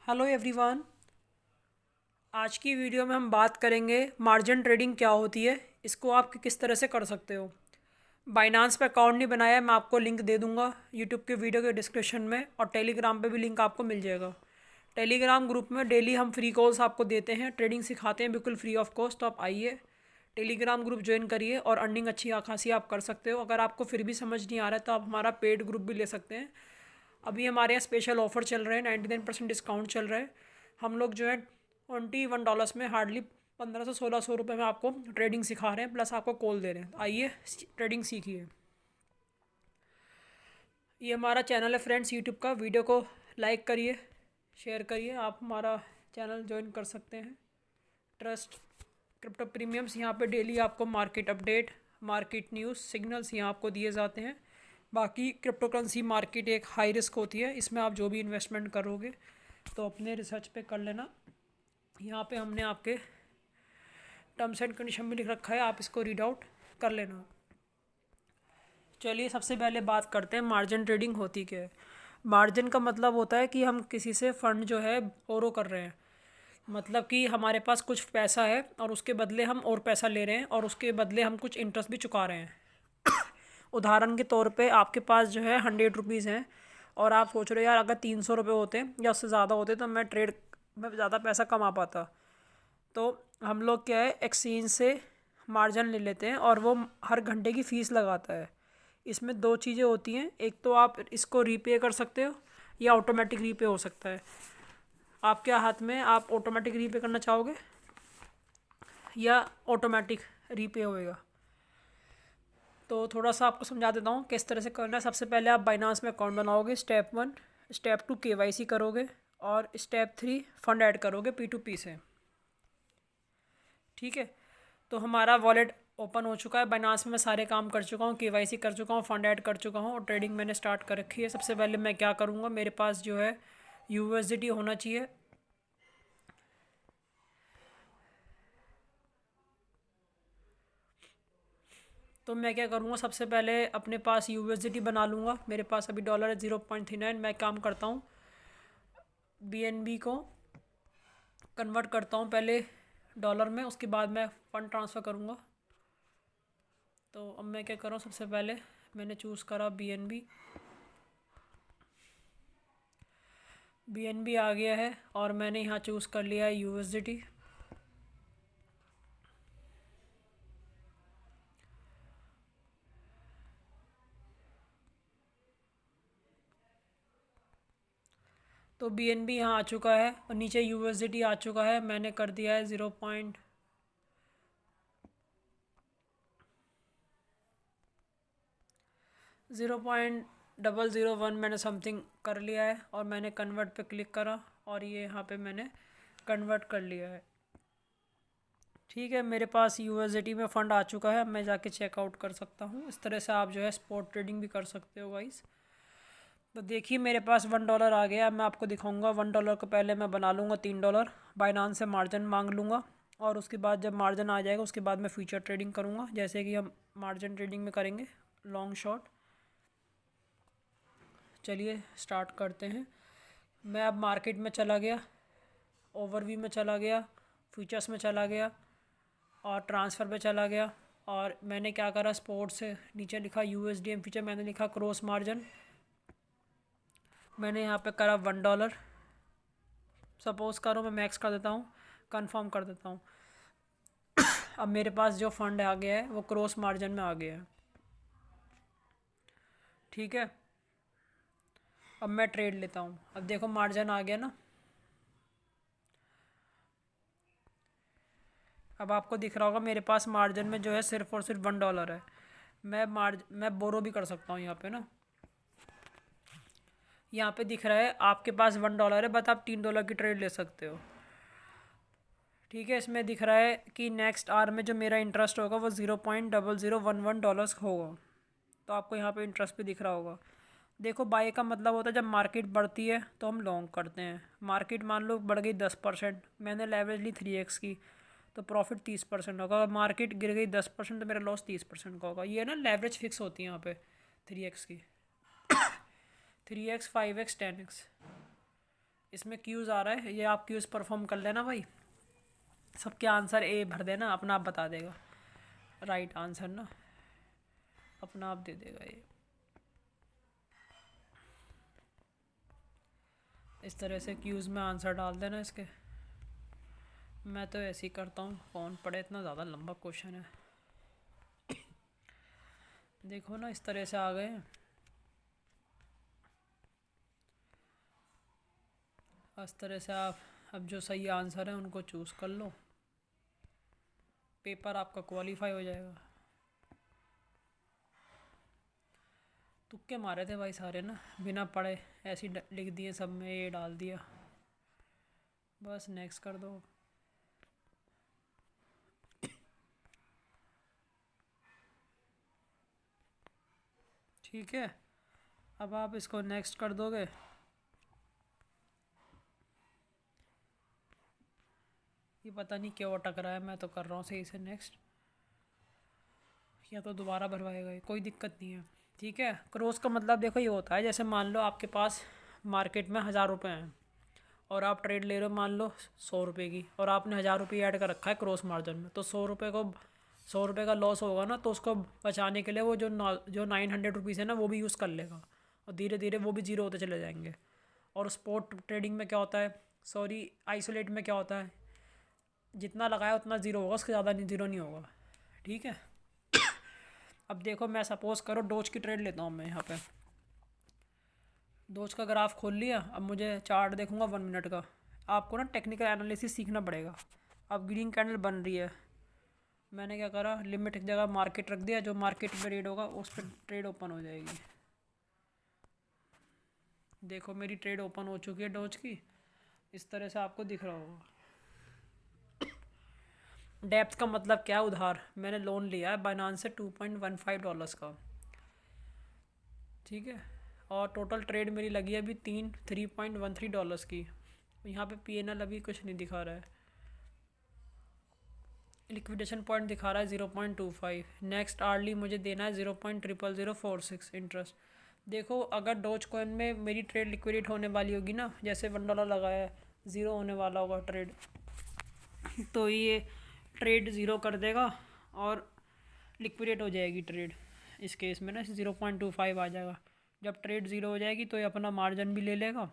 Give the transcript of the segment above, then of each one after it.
Hello everyone. आज की video में हम बात करेंगे मार्जिन ट्रेडिंग क्या होती है, इसको आप किस तरह से कर सकते हो। बाइनांस पे अकाउंट नहीं बनाया है, मैं आपको लिंक दे दूंगा यूट्यूब के वीडियो के डिस्क्रिप्शन में, और टेलीग्राम पे भी लिंक आपको मिल जाएगा। टेलीग्राम ग्रुप में डेली हम फ्री कॉल्स आपको देते हैं, ट्रेडिंग सिखाते हैं बिल्कुल फ्री ऑफ कॉस्ट। तो आप आइए, टेलीग्राम ग्रुप ज्वाइन करिए और अर्निंग अच्छी खासी आप कर सकते हो। अगर आपको फिर भी समझ नहीं आ रहा है तो आप हमारा पेड ग्रुप भी ले सकते हैं। अभी हमारे यहाँ स्पेशल ऑफर चल रहे हैं, 99% डिस्काउंट चल रहा है। हम लोग जो है $21 में हार्डली 1500 से 1600 रुपये में आपको ट्रेडिंग सिखा रहे हैं, प्लस आपको कॉल दे रहे हैं। आइए ट्रेडिंग सीखिए। ये हमारा चैनल है फ्रेंड्स यूट्यूब का, वीडियो को लाइक करिए, शेयर करिए। आप हमारा चैनल ज्वाइन कर सकते हैं। ट्रस्ट क्रिप्टो प्रीमियम्स, यहाँ पे डेली आपको market update, market news, signals यहाँ आपको दिए जाते हैं। बाकी क्रिप्टो करेंसी मार्केट एक हाई रिस्क होती है, इसमें आप जो भी इन्वेस्टमेंट करोगे तो अपने रिसर्च पे कर लेना। यहाँ पे हमने आपके टर्म्स एंड कंडीशन में लिख रखा है, आप इसको रीड आउट कर लेना। चलिए सबसे पहले बात करते हैं मार्जिन ट्रेडिंग होती क्या है। मार्जिन का मतलब होता है कि हम किसी से फंड जो है बोरो कर रहे हैं। मतलब कि हमारे पास कुछ पैसा है और उसके बदले हम और पैसा ले रहे हैं, और उसके बदले हम कुछ इंटरेस्ट भी चुका रहे हैं। उदाहरण के तौर पे आपके पास जो है 100 रुपीज़ हैं, और आप सोच रहे हो यार अगर 300 रुपये होते या उससे ज़्यादा होते तो मैं ट्रेड में ज़्यादा पैसा कमा पाता। तो हम लोग क्या है, एक्सचेंज से मार्जिन ले लेते हैं और वो हर घंटे की फ़ीस लगाता है। इसमें दो चीज़ें होती हैं, एक तो आप इसको रीपे कर सकते हो या ऑटोमेटिक रीपे हो सकता है। आपके हाथ में, आप ऑटोमेटिक रीपे करना चाहोगे या ऑटोमेटिक रीपे होएगा। तो थोड़ा सा आपको समझा देता हूँ किस तरह से करना है। सबसे पहले आप बाइनांस में अकाउंट बनाओगे, स्टेप 1। स्टेप 2 केवाईसी करोगे, और स्टेप 3 फंड ऐड करोगे P2P से। ठीक है, तो हमारा वॉलेट ओपन हो चुका है। बाइनांस में मैं सारे काम कर चुका हूँ, केवाईसी कर चुका हूँ, फंड ऐड कर चुका हूँ, और ट्रेडिंग मैंने स्टार्ट कर रखी है। सबसे पहले मैं क्या करूँगा, मेरे पास जो है USDT होना चाहिए। तो मैं क्या करूँगा, सबसे पहले अपने पास USDT बना लूँगा। मेरे पास अभी डॉलर है 0.39। मैं काम करता हूँ, BNB को कन्वर्ट करता हूँ पहले डॉलर में, उसके बाद मैं फ़ंड ट्रांसफ़र करूँगा। तो अब मैं क्या कर रहा हूँ, सबसे पहले मैंने चूज़ करा BNB आ गया है, और मैंने यहाँ चूज़ कर लिया है USDT। तो BNB यहाँ आ चुका है और नीचे USDT आ चुका है। मैंने कर दिया है 0.001 मैंने समथिंग कर लिया है, और मैंने कन्वर्ट पे क्लिक करा, और ये यहाँ पे मैंने कन्वर्ट कर लिया है। ठीक है, मेरे पास USDT में फ़ंड आ चुका है। मैं जाके चेकआउट कर सकता हूँ। इस तरह से आप जो है स्पॉट ट्रेडिंग भी कर सकते हो गाइस। तो देखिए मेरे पास $1 आ गया। मैं आपको दिखाऊंगा। $1 को पहले मैं बना लूँगा $3, बाइनांस से मार्जिन मांग लूँगा, और उसके बाद जब मार्जिन आ जाएगा उसके बाद मैं फ्यूचर ट्रेडिंग करूँगा, जैसे कि हम मार्जिन ट्रेडिंग में करेंगे, लॉन्ग शॉर्ट। चलिए स्टार्ट करते हैं। मैं अब मार्केट में चला गया, ओवरव्यू में चला गया, फ्यूचर्स में चला गया, और ट्रांसफ़र पे चला गया। और मैंने क्या करा, स्पोर्ट से नीचे लिखा USDM फ्यूचर, मैंने लिखा क्रॉस मार्जिन। मैंने यहाँ पे करा $1। सपोज़ करो मैं मैक्स कर देता हूँ, कंफर्म कर देता हूँ। अब मेरे पास जो फंड आ गया है वो क्रॉस मार्जिन में आ गया है। ठीक है, अब मैं ट्रेड लेता हूँ। अब देखो मार्जिन आ गया ना। अब आपको दिख रहा होगा मेरे पास मार्जिन में जो है सिर्फ और सिर्फ $1 है। मैं बोरो भी कर सकता हूँ यहाँ पे ना। यहाँ पे दिख रहा है आपके पास $1 है, बट आप $3 की ट्रेड ले सकते हो। ठीक है, इसमें दिख रहा है कि नेक्स्ट आवर में जो मेरा इंटरेस्ट होगा वो $0.0011 होगा। तो आपको यहाँ पे इंटरेस्ट भी दिख रहा होगा। देखो बाय का मतलब होता है जब मार्केट बढ़ती है तो हम लॉन्ग करते हैं। मार्केट मान लो बढ़ गई 10%, मैंने लेवरेज ली 3x की, तो प्रॉफिट 30% होगा। और मार्केट गिर गई 10% तो मेरा लॉस 30% का होगा। ये ना लेवरेज फिक्स होती है यहाँ पे 3x की। 3x, 5x, 10x, इसमें क्यूज़ आ रहा है, ये आप क्यूज़ परफॉर्म कर लेना भाई। सबके आंसर ए भर देना, अपना आप बता देगा राइट आंसर ना, अपना आप दे देगा ये। इस तरह से क्यूज़ में आंसर डाल देना इसके। मैं तो ऐसे ही करता हूँ, कौन पढ़े, इतना ज़्यादा लंबा क्वेश्चन है। देखो ना, इस तरह से आ गए हैं। इस तरह से आप अब जो सही आंसर है उनको चूज़ कर लो, पेपर आपका क्वालिफाई हो जाएगा। तुक्के मारे थे भाई सारे ना, बिना पढ़े ऐसे ही लिख दिए, सब में ये डाल दिया, बस नेक्स्ट कर दो। ठीक है, अब आप इसको नेक्स्ट कर दोगे। ये पता नहीं क्यों अटक रहा है, मैं तो कर रहा हूँ सही से नेक्स्ट, या तो दोबारा भरवाएगा ये, कोई दिक्कत नहीं है। ठीक है, क्रॉस का मतलब देखो ये होता है, जैसे मान लो आपके पास मार्केट में 1000 रुपये हैं और आप ट्रेड ले रहे हो मान लो 100 रुपये की, और आपने 1000 रुपये ऐड कर रखा है क्रॉस मार्जिन में, तो 100 रुपये का लॉस होगा ना, तो उसको बचाने के लिए वो जो 900 रुपीज़ है ना वो भी यूज़ कर लेगा, और धीरे धीरे वो भी जीरो होते चले जाएंगे। और स्पॉट ट्रेडिंग में क्या होता है, सॉरी आइसोलेट में क्या होता है, जितना लगाया उतना ज़ीरो होगा, उसके ज़्यादा नहीं, ज़ीरो नहीं होगा। ठीक है, अब देखो मैं सपोज़ करो डोज की ट्रेड लेता हूँ मैं यहाँ पे, डोज का ग्राफ खोल लिया, अब मुझे चार्ट देखूंगा 1 मिनट का। आपको ना टेक्निकल एनालिसिस सीखना पड़ेगा। अब ग्रीन कैंडल बन रही है, मैंने क्या करा, लिमिट एक जगह मार्केट रख दिया, जो मार्केट में रेड होगा उस पर ट्रेड ओपन हो जाएगी। देखो मेरी ट्रेड ओपन हो चुकी है डोज की, इस तरह से आपको दिख रहा होगा। डेप्थ का मतलब क्या है, उधार, मैंने लोन लिया है बाइनांस से $2.15 का। ठीक है, और टोटल ट्रेड मेरी लगी है अभी 3.13 की। यहाँ पे PNL अभी कुछ नहीं दिखा रहा है, लिक्विडेशन पॉइंट दिखा रहा है 0.25। नेक्स्ट आर्ली मुझे देना है 0.00046 इंटरेस्ट। देखो अगर डोज कॉइन में मेरी ट्रेड लिक्विडेट होने वाली होगी ना, जैसे $1 लगाया है, ज़ीरो होने वाला होगा ट्रेड, तो ये ट्रेड ज़ीरो कर देगा और लिक्विडेट हो जाएगी ट्रेड। इस केस में ना 0.25 आ जाएगा। जब ट्रेड ज़ीरो हो जाएगी तो ये अपना मार्जिन भी ले लेगा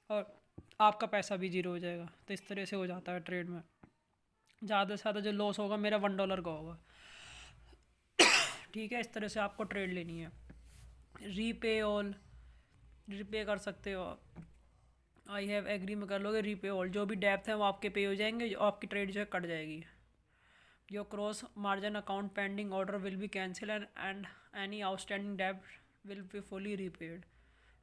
और आपका पैसा भी ज़ीरो हो जाएगा। तो इस तरह से हो जाता है ट्रेड में। ज़्यादा से ज़्यादा जो लॉस होगा मेरा $1 का होगा। ठीक है, इस तरह से आपको ट्रेड लेनी है। रीपे ऑल, रीपे कर सकते हो आप, आई हैव एग्री में कर लोगे, रीपे ऑल, जो भी डेप्थ है वो आपके पे हो जाएंगे, जो आपकी ट्रेड जो है कट जाएगी। Your cross margin account pending order will be cancel and any outstanding डेप्ट will be fully repaid,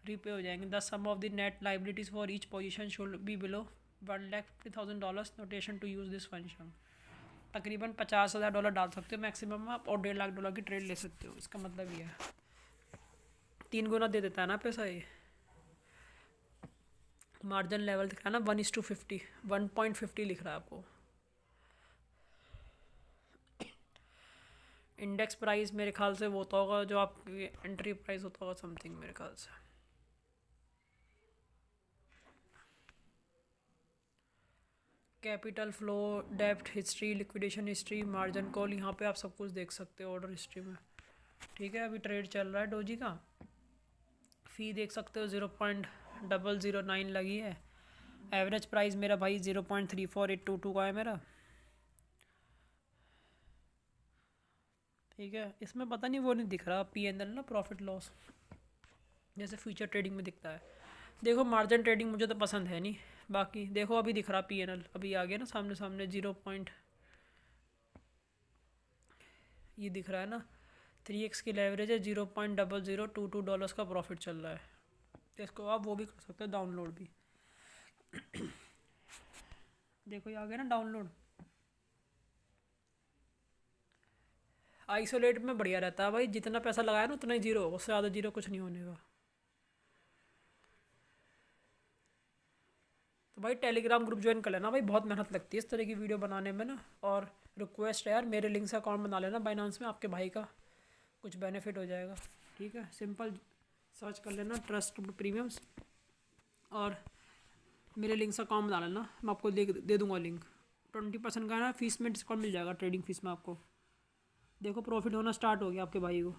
repay हो जाएंगे। The sum of the net liabilities for each position should be below $1,50,000 notation to use this function. तकरीबन $50,000 डाल सकते हो maximum आप, और $1.5 की ट्रेड ले सकते हो। इसका मतलब ये है 3 गुना दे देता है ना पैसा ये। मार्जिन लेवल दिख रहा है ना 1:50, 1.50 लिख रहा है आपको। इंडेक्स प्राइस मेरे ख्याल से वो होता होगा जो आपकी एंट्री प्राइस होता होगा समथिंग, मेरे ख्याल से। कैपिटल फ्लो, डेप्ट history, liquidation history, margin call, यहाँ पे आप सब कुछ देख सकते हो ऑर्डर हिस्ट्री में। ठीक है, अभी ट्रेड चल रहा है डोजी का। फ़ी देख सकते हो 0.009 लगी है। एवरेज प्राइस मेरा भाई 0.34822 का है मेरा। ठीक है, इसमें पता नहीं वो नहीं दिख रहा PNL ना, प्रॉफिट लॉस, जैसे फ्यूचर ट्रेडिंग में दिखता है। देखो मार्जिन ट्रेडिंग मुझे तो पसंद है नहीं, बाकी देखो अभी दिख रहा PNL, अभी आ गया ना सामने सामने 0. ये दिख रहा है ना 3x की लेवरेज है, $0.0022 का प्रॉफिट चल रहा है। तो इसको आप वो भी कर सकते हो डाउनलोड भी। देखो ये आ गया ना डाउनलोड। आइसोलेट में बढ़िया रहता है भाई, जितना पैसा लगाया ना उतना ही जीरो होगा, उससे ज़्यादा जीरो कुछ नहीं होने का। तो भाई टेलीग्राम ग्रुप ज्वाइन कर लेना भाई, बहुत मेहनत लगती है इस तरह की वीडियो बनाने में ना। और रिक्वेस्ट है यार, मेरे लिंक से अकाउंट बना लेना बाइनांस में, आपके भाई का कुछ बेनिफिट हो जाएगा। ठीक है, सिंपल सर्च कर लेना ट्रस्ट प्रीमियम्स और मेरे लिंक से अकाउंट में डाल लेना, मैं आपको दे दूँगा लिंक। 20% का है ना फीस में डिस्काउंट मिल जाएगा ट्रेडिंग फीस में आपको। देखो प्रॉफिट होना स्टार्ट हो गया आपके भाई को,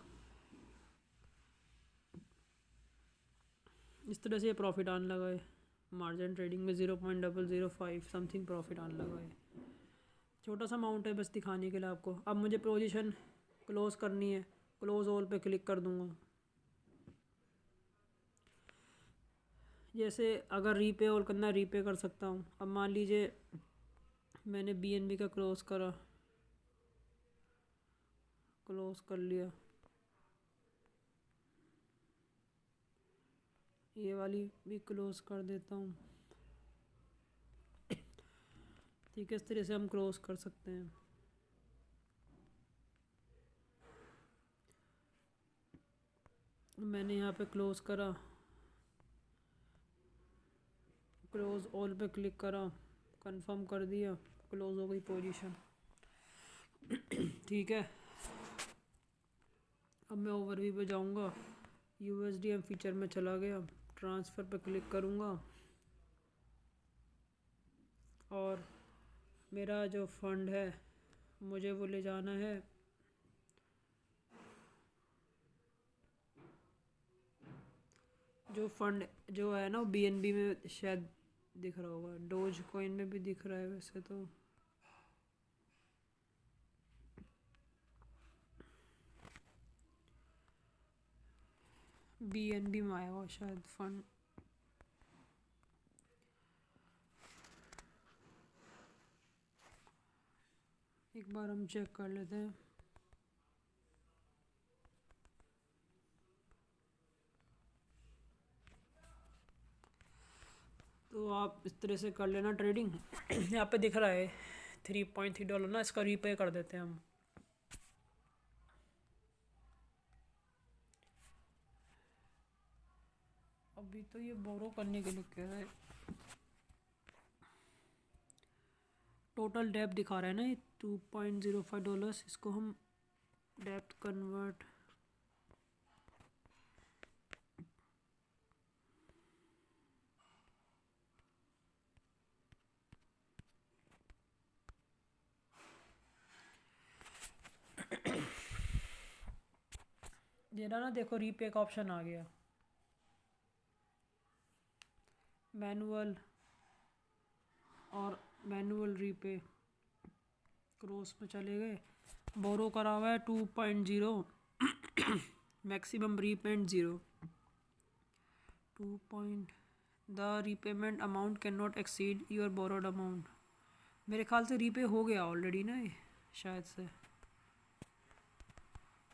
इस तरह से ये प्रॉफिट आने लगा है। मार्जिन ट्रेडिंग में 0.005 समथिंग प्रॉफिट आने लगा है। छोटा सा अमाउंट है बस दिखाने के लिए आपको। अब मुझे पोजीशन क्लोज़ करनी है, क्लोज़ ऑल पे क्लिक कर दूंगा। जैसे अगर रीपे ऑल करना है रीपे कर सकता हूँ। अब मान लीजिए मैंने BNB का क्लोज़ करा, क्लोज़ कर लिया, ये वाली भी क्लोज़ कर देता हूँ। ठीक है, इस तरह से हम क्लोज़ कर सकते हैं। मैंने यहाँ पे क्लोज़ करा, क्लोज़ ऑल पे क्लिक करा, कंफर्म कर दिया, क्लोज़ हो गई पोजीशन। ठीक है, अब मैं ओवरव्यू पे जाऊँगा, USDM फीचर में चला गया, ट्रांसफ़र पे क्लिक करूँगा और मेरा जो फंड है मुझे वो ले जाना है जो फंड जो है ना वो BNB में शायद दिख रहा होगा, डोज कॉइन में भी दिख रहा है वैसे तो। BNB में आया हुआ शायद फंड। एक बार हम चेक कर लेते हैं। तो आप इस तरह से कर लेना ट्रेडिंग। यहाँ पे दिख रहा है $3.3 ना, इसका रीपे कर देते हैं हम। अभी तो ये बोरो करने के लिए कह रहा है। टोटल डेप्थ दिखा रहा है ना ये $2.05, इसको हम डेप्थ कन्वर्ट ये ना देखो रीपे का ऑप्शन आ गया। मैनुअल और मैनुअल रीपे क्रॉस में चले गए। बोरो करा हुआ है 2.0, maximum repayment 0। The repayment amount can not exceed your borrowed amount. मेरे ख्याल से रीपे हो गया ऑलरेडी ना ये, शायद से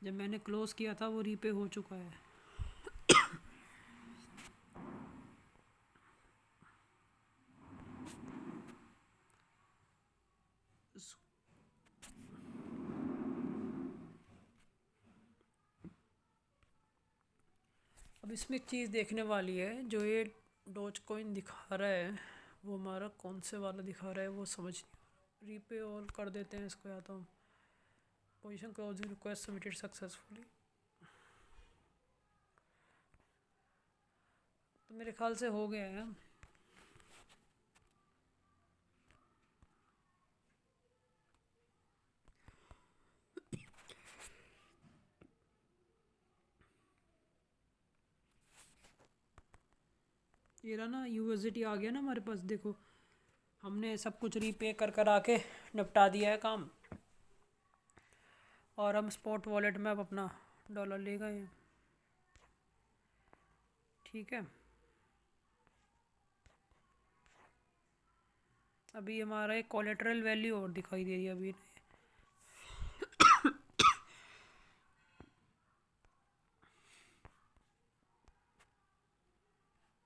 जब मैंने क्लोज़ किया था वो रीपे हो चुका है। अब इसमें एक चीज़ देखने वाली है, जो ये डोज कॉइन दिखा रहा है वो हमारा कौन से वाला दिखा रहा है वो समझ नहीं। रीपे ऑल कर देते हैं इसको, या तो position closing request submitted successfully. तो मेरे ख्याल से हो गया है। ये रहा ना USDT आ गया ना हमारे पास। देखो हमने सब कुछ रीपे कर कर आके निपटा दिया है काम, और हम स्पॉट वॉलेट में अब अपना डॉलर ले गए हैं। ठीक है, अभी हमारा एक कोलेटरल वैल्यू और दिखाई दे रही है अभी।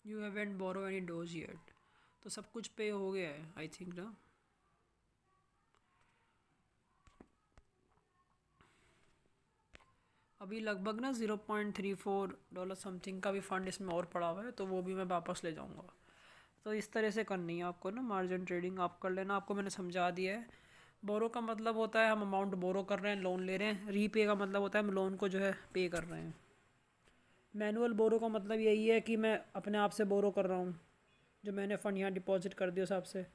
You haven't borrow any doge yet. तो सब कुछ पे हो गया है आई थिंक ना। अभी लगभग ना $0.34 समथिंग का भी फंड इसमें और पड़ा हुआ है, तो वो भी मैं वापस ले जाऊंगा। तो इस तरह से करनी है आपको ना मार्जिन ट्रेडिंग, आप कर लेना। आपको मैंने समझा दिया है। बोरो का मतलब होता है हम अमाउंट बोरो कर रहे हैं, लोन ले रहे हैं। रीपे का मतलब होता है हम लोन को जो है पे कर रहे हैं। मैनुअल बोरो का मतलब यही है कि मैं अपने आप से बोरो कर रहा हूँ। जो मैंने फ़ंड यहाँ डिपॉजिट कर दिया हिसाब से।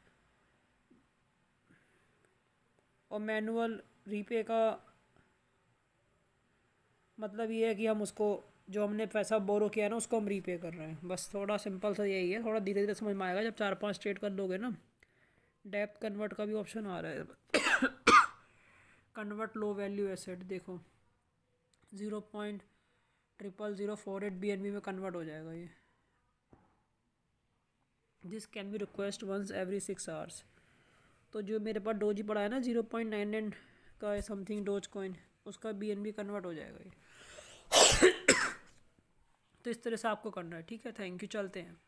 और मैनुअल रीपे का मतलब ये है कि हम उसको जो हमने पैसा बोरो किया है ना उसको हम रीपे कर रहे हैं, बस थोड़ा सिंपल सा यही है। थोड़ा धीरे धीरे समझ में आएगा जब 4-5 ट्रेड कर लोगे ना। डेप्थ कन्वर्ट का भी ऑप्शन आ रहा है। कन्वर्ट लो वैल्यू एसेट देखो 0.0048 BNB में कन्वर्ट हो जाएगा ये। This can be request once every 6 hours. तो जो मेरे पास डोजी पड़ा है ना 0.99 का समथिंग डोज कॉइन, उसका BNB कन्वर्ट हो जाएगा ये। तो इस तरह से आपको करना है, ठीक है। थैंक यू, चलते हैं।